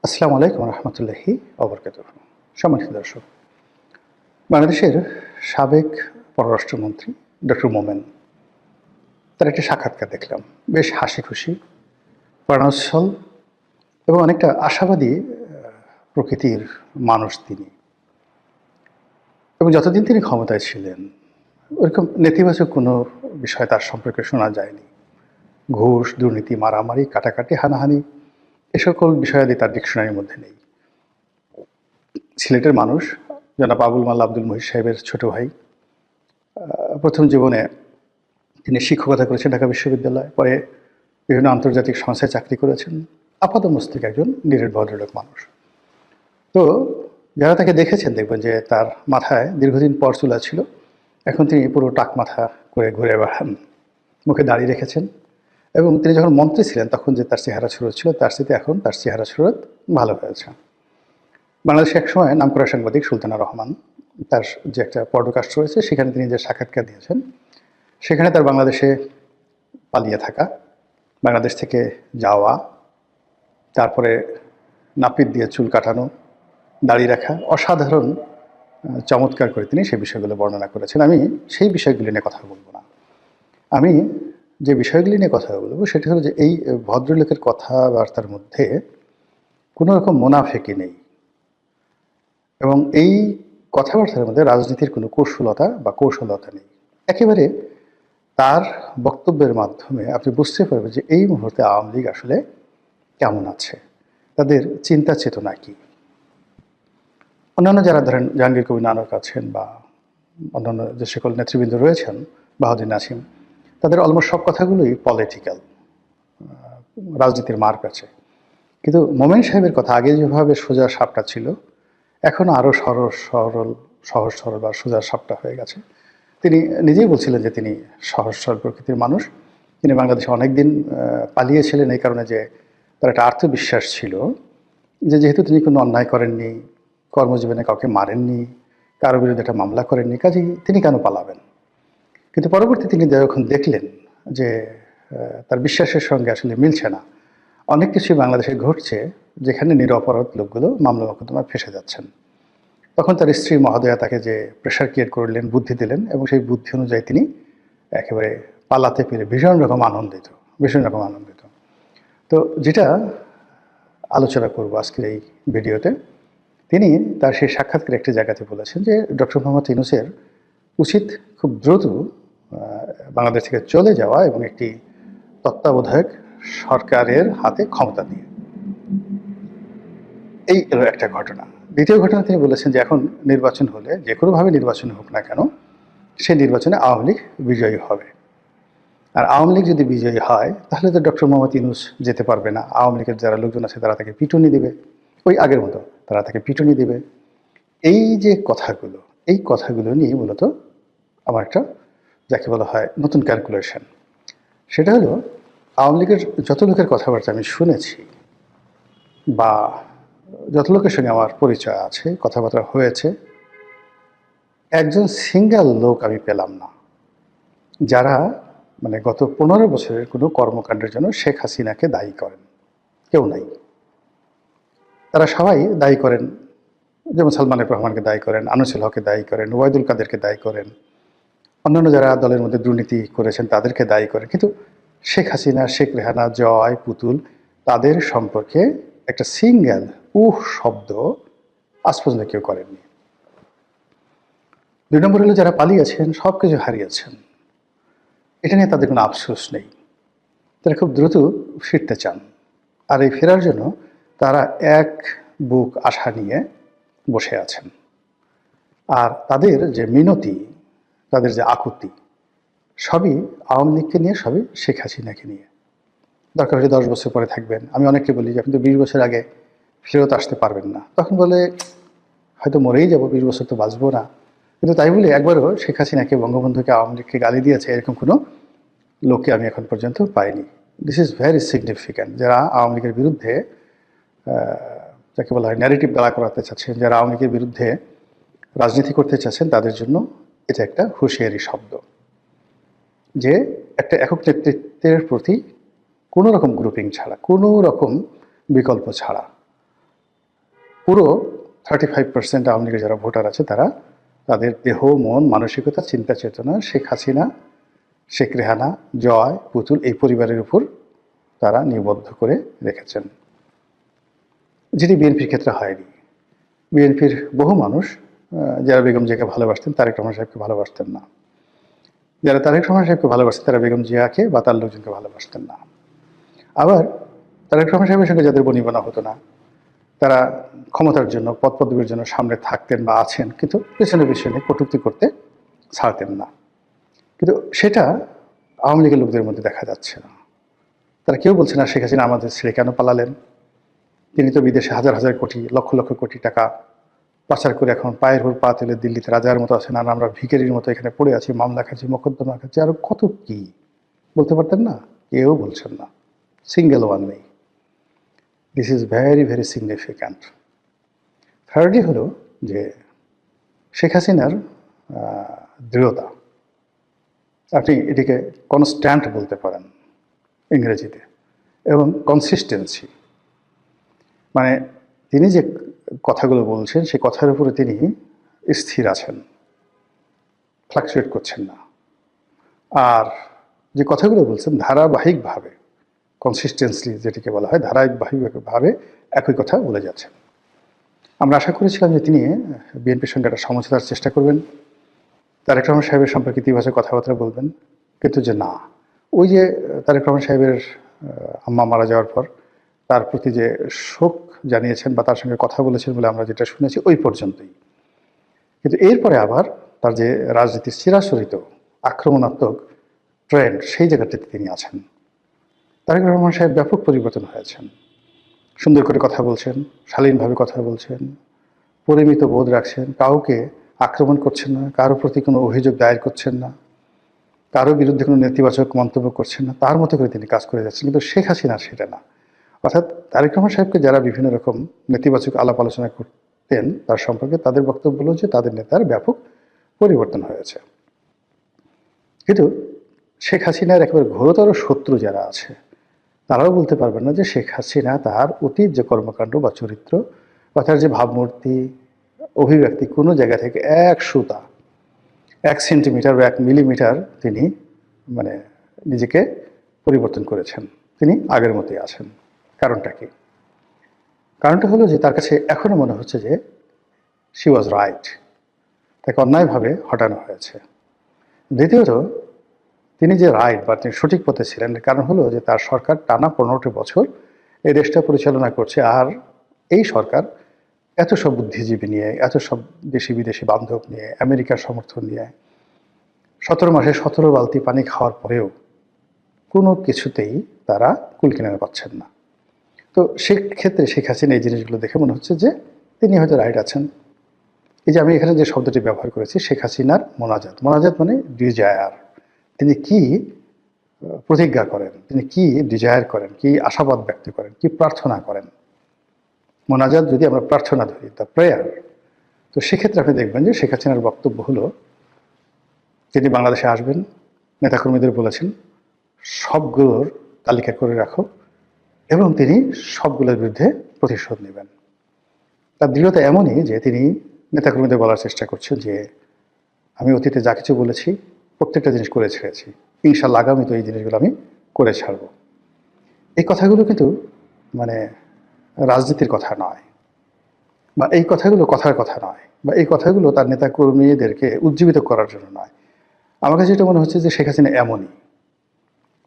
আসসালামু আলাইকুম রহমতুল্লাহি ওবরকাতুহ। সম্মানিত দর্শক, বাংলাদেশের সাবেক পররাষ্ট্রমন্ত্রী ডক্টর মোমেন তার একটি সাক্ষাৎকার দেখলাম। বেশ হাসি খুশি, প্রাণোচ্ছল এবং অনেকটা আশাবাদী প্রকৃতির মানুষ তিনি। এবং যতদিন তিনি ক্ষমতায় ছিলেন ওরকম নেতিবাচক কোনো বিষয় তার সম্পর্কে শোনা যায়নি। ঘুষ, দুর্নীতি, মারামারি, কাটাকাটি, হানাহানি এ সকল বিষয়াদি তার ডিকশনারির মধ্যে নেই। সিলেটের মানুষ, জনাব আবুল মাল্লা আব্দুল মহিদ সাহেবের ছোট ভাই। প্রথম জীবনে তিনি শিক্ষকতা করেছেন ঢাকা বিশ্ববিদ্যালয়, পরে বিভিন্ন আন্তর্জাতিক সংস্থায় চাকরি করেছেন। আপাতমস্তক একজন নিরেট ভদ্রলোক মানুষ। তো যারা তাকে দেখেছেন দেখবেন যে তার মাথায় দীর্ঘদিন পর চুলা ছিল, এখন তিনি পুরো টাক মাথা করে ঘুরে বেড়ান, মুখে দাড়ি রেখেছেন। এবং তিনি যখন মন্ত্রী ছিলেন তখন যে তার চেহারা সুরত ছিল তার সাথে এখন তার চেহারা সুরত ভালো হয়েছে। বাংলাদেশে একসময় নামকরা সাংবাদিক সুলতানা রহমান, তার যে একটা পডকাস্ট রয়েছে সেখানে তিনি যে সাক্ষাৎকার দিয়েছেন, সেখানে তার বাংলাদেশে পালিয়ে থাকা, বাংলাদেশ থেকে যাওয়া, তারপরে নাপিত দিয়ে চুল কাটানো, দাড়ি রাখা, অসাধারণ চমৎকার করে তিনি সেই বিষয়গুলো বর্ণনা করেছেন। আমি সেই বিষয়গুলি নিয়ে কথা বলবো না। আমি যে বিষয়গুলি নিয়ে কথা বলবো সেটা হলো যে এই ভদ্রলোকের কথাবার্তার মধ্যে কোনো রকম মুনাফেকি নেই এবং এই কথাবার্তার মধ্যে রাজনীতির কোনো কৌশলতা নেই। একেবারে তার বক্তব্যের মাধ্যমে আপনি বুঝতে পারবেন যে এই মুহূর্তে আওয়ামী লীগ আসলে কেমন আছে, তাদের চিন্তা চেতনা কী। অন্যান্য যারা ধরেন জাহাঙ্গীর কবির নানক আছেন বা অন্যান্য যে সকল নেতৃবৃন্দ রয়েছেন, বাহাদুর নাসিম, তাদের অলমোস্ট সব কথাগুলোই পলিটিক্যাল, রাজনীতির মার্ক আছে। কিন্তু মোমেন সাহেবের কথা আগে যেভাবে সোজা সাপটা ছিল, এখন আরও সহজ সরল বা সোজা সাপটা হয়ে গেছে। তিনি নিজেই বলছিলেন যে তিনি সহজ সরল প্রকৃতির মানুষ। তিনি বাংলাদেশে অনেক দিন পালিয়েছিলেন এই কারণে যে তার একটা আত্মবিশ্বাস ছিল যে যেহেতু তিনি কোনো অন্যায় করেননি, কর্মজীবনে কাউকে মারেননি, কারো বিরুদ্ধে একটা মামলা করেননি, কাজেই তিনি কেন পালাবেন। কিন্তু পরবর্তী তিনি যখন দেখলেন যে তার বিশ্বাসের সঙ্গে আসলে মিলছে না, অনেক কিছুই বাংলাদেশে ঘটছে যেখানে নিরপরাধ লোকগুলো মামলা মোকদ্দমায় ফেঁসে যাচ্ছেন, তখন তার স্ত্রী মহোদয়া তাকে যে প্রেশার ক্রিয়েট করলেন, বুদ্ধি দিলেন এবং সেই বুদ্ধি অনুযায়ী তিনি একেবারে পালাতে পেরে ভীষণ রকম আনন্দিত। তো যেটা আলোচনা করব আজকের এই ভিডিওতে, তিনি তার সেই সাক্ষাৎকারে একটি জায়গাতে বলেছেন যে ডক্টর মোহাম্মদ ইউনূসের উচিত খুব দ্রুত বাংলাদেশ থেকে চলে যাওয়া এবং একটি তত্ত্বাবধায়ক সরকারের হাতে ক্ষমতা দিয়ে। এই এলো একটা ঘটনা। দ্বিতীয় ঘটনা, তিনি বলেছেন যে এখন নির্বাচন হলে যে কোনোভাবে নির্বাচন হোক না কেন, সেই নির্বাচনে আওয়ামী লীগ বিজয়ী হবে। আর আওয়ামী লীগ যদি বিজয়ী হয় তাহলে তো ডক্টর মোহাম্মদ ইউনূস যেতে পারবে না। আওয়ামী লীগের যারা লোকজন আছে তারা তাকে পিটুনি দেবে, ওই আগের মতো তারা তাকে পিটুনি দেবে। এই যে কথাগুলো, এই কথাগুলো নিয়ে মূলত আমার একটা, যাকে বলা হয় নতুন ক্যালকুলেশন, সেটা হলো আওয়ামী লীগের যত লোকের কথাবার্তা আমি শুনেছি বা যত লোকের সঙ্গে আমার পরিচয় আছে, কথাবার্তা হয়েছে, একজন সিঙ্গেল লোক আমি পেলাম না যারা মানে গত 15 বছরের কোনো কর্মকাণ্ডের জন্য শেখ হাসিনাকে দায়ী করেন। কেউ নাই। তারা সবাই দায়ী করেন, যেমন সালমান এফ রহমানকে দায়ী করেন, আনিসুল হককে দায়ী করেন, ওবায়দুল কাদেরকে দায়ী করেন, অন্যান্য যারা দলের মধ্যে দুর্নীতি করেছেন তাদেরকে দায়ী করেন। কিন্তু শেখ হাসিনা, শেখ রেহানা, জয়, পুতুল, তাদের সম্পর্কে একটা সিঙ্গেল শব্দ আজ পর্যন্ত কেউ করেননি। 2 নম্বর হলো যারা পালিয়েছেন, সব কিছু হারিয়েছেন, এটা নিয়ে তাদের কোনো আফসোস নেই। তারা খুব দ্রুত ফিরতে চান। আর এই ফেরার জন্য তারা এক বুক আশা নিয়ে বসে আছেন। আর তাদের যে মিনতি, তাদের যে আকুতি, সবই আওয়ামী লীগকে নিয়ে, সবই শেখ হাসিনাকে নিয়ে। দরকার হলে 10 বছর পরে থাকবেন। আমি অনেককে বলি যে আপনি তো 20 বছর আগে ফেরত আসতে পারবেন না। তখন বলে হয়তো মরেই যাব, 20 বছর তো বাঁচবো না। কিন্তু তাই বলে একবারও শেখ হাসিনাকে, বঙ্গবন্ধুকে, আওয়ামী লীগকে গালি দিয়েছে এরকম কোনো লোককে আমি এখন পর্যন্ত পাইনি। This is very significant. যারা আওয়ামী লীগের বিরুদ্ধে, যাকে বলা হয় ন্যারেটিভ দাঁড়া করাতে চাচ্ছেন, যারা আওয়ামী লীগের বিরুদ্ধে রাজনীতি করতে চাচ্ছেন, তাদের জন্য এটা একটা হুঁশিয়ারি শব্দ যে একটা একক নেতৃত্বের প্রতি কোনো রকম গ্রুপিং ছাড়া, কোনো রকম বিকল্প ছাড়া পুরো 35% আওয়ামী লীগের যারা ভোটার আছে তারা তাদের দেহ, মন, মানসিকতা, চিন্তা চেতনা শেখ হাসিনা, শেখ রেহানা, জয়, পুতুল এই পরিবারের উপর তারা নিবদ্ধ করে রেখেছেন, যেটি বিএনপির ক্ষেত্রে হয়নি। বিএনপির বহু মানুষ যারা বেগম জিয়াকে ভালোবাসতেন তারেক রহমান সাহেবকে ভালোবাসতেন না, যারা তারেক রহমান সাহেবকে ভালোবাসতেন তারা বেগম জিয়াকে বা তার লোকজনকে ভালোবাসতেন না। আবার তারেক রহমান সাহেবের সঙ্গে যাদের বনিবনা হতো না তারা ক্ষমতার জন্য, পদ পদবীর জন্য সামনে থাকতেন বা আছেন, কিন্তু পেছনে পেছনে কটূক্তি করতে ছাড়তেন না। কিন্তু সেটা আওয়ামী লীগের লোকদের মধ্যে দেখা যাচ্ছে না। তারা কেউ বলছে না শেখ হাসিনা আমাদের ছেড়ে কেন পালালেন, তিনি তো বিদেশে হাজার হাজার কোটি, লক্ষ লক্ষ কোটি টাকা পাচার করে এখন পায়ের উপর পা তুলে দিল্লিতে রাজার মতো আছেন, আর আমরা ভিখারির মতো এখানে পড়ে আছি, মামলা খাচ্ছি, মোকদ্দমা খাচ্ছি, আরো কত কি বলতে পারতেন না? কেউ বলছেন না, সিঙ্গেল ওয়ান নেই। This is very very significant. Thirdly হলো যে শেখ হাসিনার দৃঢ়তা, আপনি এটিকে কনস্ট্যান্ট বলতে পারেন ইংরেজিতে, এবং কনসিস্টেন্সি, মানে তিনি যে কথাগুলো বলছেন সেই কথার উপরে তিনি স্থির আছেন, ফ্লাকচুয়েট করছেন না। আর যে কথাগুলো বলছেন ধারাবাহিকভাবে, কনসিস্টেন্সলি যেটিকে বলা হয়, ধারাবাহিকভাবে একই কথা বলে যাচ্ছেন। আমরা আশা করেছিলাম যে তিনি বিএনপির সঙ্গে একটা সমঝোতার চেষ্টা করবেন, তারেক রহমান সাহেবের সম্পর্কে ইতিবাচক কথাবার্তা বলবেন, কিন্তু যে না, ওই যে তারেক রহমান সাহেবের আম্মা মারা যাওয়ার পর তার প্রতি যে শোক জানিয়েছেন বা তার সঙ্গে কথা বলেছেন বলে আমরা যেটা শুনেছি ওই পর্যন্তই। কিন্তু এরপরে আবার তার যে রাজনীতির চিরাচরিত আক্রমণাত্মক ট্রেন্ড, সেই জায়গাটিতে তিনি আছেন। তারেক রহমান সাহেব ব্যাপক পরিবর্তন হয়েছেন, সুন্দর করে কথা বলছেন, শালীনভাবে কথা বলছেন, পরিমিত বোধ রাখছেন, কাউকে আক্রমণ করছেন না, কারো প্রতি কোনো অভিযোগ দায়ের করছেন না, কারো বিরুদ্ধে কোনো নেতিবাচক মন্তব্য করছেন না, তার মতো করে তিনি কাজ করে যাচ্ছেন। কিন্তু শেখ হাসিনা সেটা না। অর্থাৎ তারেক রহমান সাহেবকে যারা বিভিন্ন রকম নেতিবাচক আলাপ আলোচনা করতেন তার সম্পর্কে, তাদের বক্তব্য হলো যে তাদের নেতার ব্যাপক পরিবর্তন হয়েছে। কিন্তু শেখ হাসিনার একেবারে ঘোরতর শত্রু যারা আছে তারাও বলতে পারবেন না যে শেখ হাসিনা তার অতীত যে কর্মকাণ্ড বা চরিত্র বা তার যে ভাবমূর্তি, অভিব্যক্তি, কোনো জায়গা থেকে এক সুতা, 1 সেন্টিমিটার বা 1 মিলিমিটার তিনি মানে নিজেকে পরিবর্তন করেছেন। তিনি আগের মতোই আছেন। কারণটা কি? কারণটা হলো যে তার কাছে এখনো মনে হচ্ছে যে শি ওয়াজ রাইট, তাকে অন্যায়ভাবে হটানো হয়েছে। দ্বিতীয়ত, তিনি যে রাইট বা তিনি সঠিক পথে ছিলেন, কারণ হলো যে তার সরকার টানা 15টি বছর এই দেশটা পরিচালনা করছে, আর এই সরকার এত সব বুদ্ধিজীবী নিয়ে, এত সব দেশি বিদেশি বান্ধব নিয়ে, আমেরিকার সমর্থন নিয়ে 17 মাসে 17 বালতি পানি খাওয়ার পরেও কোনো কিছুতেই তারা কুল কিনারা পাচ্ছেন না। তো সেক্ষেত্রে শেখ হাসিনা এই জিনিসগুলো দেখে মনে হচ্ছে যে তিনি হয়তো রাইট আছেন। এই যে আমি এখানে যে শব্দটি ব্যবহার করেছি, শেখ হাসিনার মোনাজাত, মোনাজাত মানে ডিজায়ার, তিনি কি প্রতিজ্ঞা করেন, তিনি কি ডিজায়ার করেন, কি আশাবাদ ব্যক্ত করেন, কি প্রার্থনা করেন। মোনাজাত যদি আমরা প্রার্থনা ধরি, দ্য প্রেয়ার, তো সেক্ষেত্রে আপনি দেখবেন যে শেখ হাসিনার বক্তব্য হলো তিনি বাংলাদেশে আসবেন, নেতাকর্মীদের বলেছেন সবগুলোর তালিকা করে রাখো, এবং তিনি সবগুলোর বিরুদ্ধে প্রতিশোধ নেবেন। তার দৃঢ়তা এমনই যে তিনি নেতাকর্মীদের বলার চেষ্টা করছেন যে আমি অতীতে যা কিছু বলেছি প্রত্যেকটা জিনিস করে ছেড়েছি, ইনশাল্লাহ আগামী তো এই জিনিসগুলো আমি করে ছাড়ব। এই কথাগুলো কিন্তু মানে রাজনীতির কথা নয়, বা এই কথাগুলো কথার কথা নয়, বা এই কথাগুলো তার নেতাকর্মীদেরকে উজ্জীবিত করার জন্য নয়। আমার কাছে যেটা মনে হচ্ছে যে শেখ হাসিনা এমনই,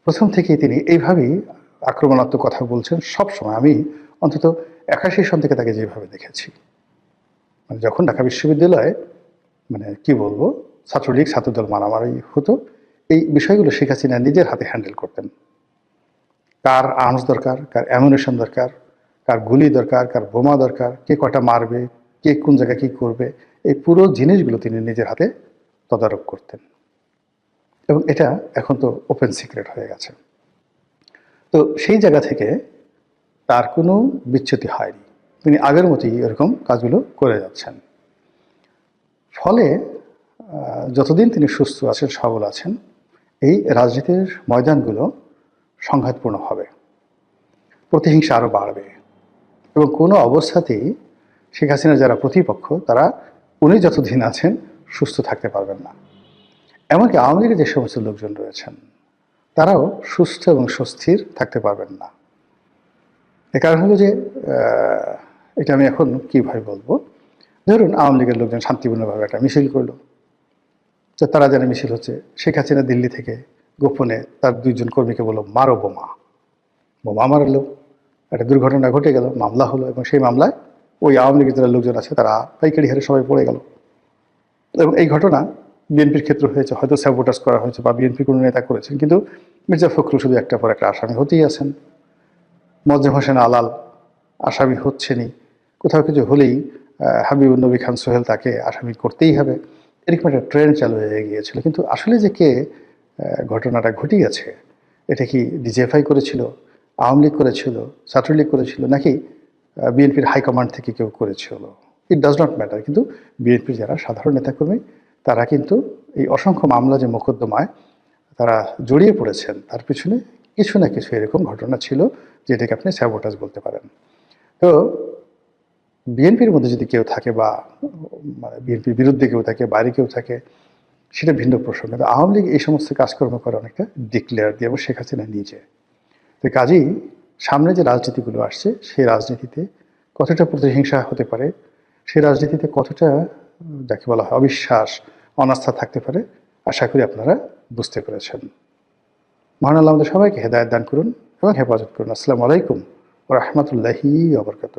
প্রথম থেকেই তিনি এইভাবেই আক্রমণাত্মক কথা বলছেন সব সময়। আমি অন্তত 81 সন থেকে তাকে যেভাবে দেখেছি, মানে যখন ঢাকা বিশ্ববিদ্যালয়ে মানে কি বলবো ছাত্রলীগ ছাত্রদল মারামারি হতো, এই বিষয়গুলো শেখ হাসিনা নিজের হাতে হ্যান্ডেল করতেন। কার আর্মস দরকার, কার অ্যামুনিশন দরকার, কার গুলি দরকার, কার বোমা দরকার, কে কটা মারবে, কে কোন জায়গায় কী করবে, এই পুরো জিনিসগুলো তিনি নিজের হাতে তদারক করতেন। এবং এটা এখন তো ওপেন সিক্রেট হয়ে গেছে। তো সেই জায়গা থেকে তার কোনো বিচ্যুতি হয়নি, তিনি আগের মতোই এরকম কাজগুলো করে যাচ্ছেন। ফলে যতদিন তিনি সুস্থ আছেন, সবল আছেন, এই রাজনীতির ময়দানগুলো সংঘাতপূর্ণ হবে, প্রতিহিংসা আরও বাড়বে, এবং কোনো অবস্থাতেই শেখ হাসিনার যারা প্রতিপক্ষ তারা উনি যতদিন আছেন সুস্থ থাকতে পারবেন না। এমনকি আওয়ামী লীগের যে সমস্ত লোকজন রয়েছেন তারাও সুস্থ এবং সুস্থির থাকতে পারবেন না। এর কারণ হলো যে এটা আমি এখন কীভাবে বলবো, ধরুন আওয়ামী লীগের লোকজন শান্তিপূর্ণভাবে একটা মিছিল করলো, তো তারা জানে মিছিল হচ্ছে, শেখ হাসিনা দিল্লি থেকে গোপনে তার 2 জন কর্মীকে বললো মারো বোমা, বোমা মারলো, একটা দুর্ঘটনা ঘটে গেল, মামলা হলো, এবং সেই মামলায় ওই আওয়ামী লীগের যারা লোকজন আছে তারা পাইকারি হারে সবাই পড়ে গেল। এবং এই ঘটনা বিএনপির ক্ষেত্রে হয়েছে, হয়তো স্যাবোটাজ করা হয়েছে বা বিএনপির কোনো নেতা করেছেন, কিন্তু মির্জা ফখরুল শুধু একটার পর একটা আসামি হতেই আছেন। মোয়াজ্জেম হোসেন আলাল আসামি হচ্ছেনই, কোথাও কিছু হলেই হাবিবুর নবী খান সোহেল তাকে আসামি করতেই হবে, এরকম একটা ট্রেন্ড চালু হয়ে গিয়েছিল। কিন্তু আসলে যে কে ঘটনাটা ঘটিয়েছে, এটা কি ডিজিএফআই করেছিল, আওয়ামী লীগ করেছিল, ছাত্রলীগ করেছিল, নাকি বিএনপির হাইকমান্ড থেকে কেউ করেছিল, ইট ডাজ নট ম্যাটার। কিন্তু বিএনপির যারা সাধারণ নেতাকর্মী তারা কিন্তু এই অসংখ্য মামলা যে মোকদ্দমায় তারা জড়িয়ে পড়েছেন তার পিছনে কিছু না কিছু এরকম ঘটনা ছিল যেটাকে আপনি স্যাবোটাজ বলতে পারেন। তো বিএনপির মধ্যে যদি কেউ থাকে বা মানে বিএনপির বিরুদ্ধে কেউ থাকে, বাইরে কেউ থাকে, সেটা ভিন্ন প্রসঙ্গ। কিন্তু আওয়ামী লীগ এই সমস্ত কাজকর্ম করে অনেকটা ডিক্লেয়ার দিয়ে, এবং শেখ হাসিনা নিজে। তো কাজেই সামনে যে রাজনীতিগুলো আসছে সেই রাজনীতিতে কতটা প্রতিহিংসা হতে পারে, সেই রাজনীতিতে কতটা যাকে বলা হয় অবিশ্বাস, অনাস্থা থাকতে পারে, আশা করি আপনারা বুঝতে পেরেছেন। মহান আল্লাহ আমাদের সবাইকে হেদায়েত দান করুন এবং হেফাজত করুন। আসসালামু আলাইকুম ওয়া রাহমাতুল্লাহি ওয়া বারাকাতুহু।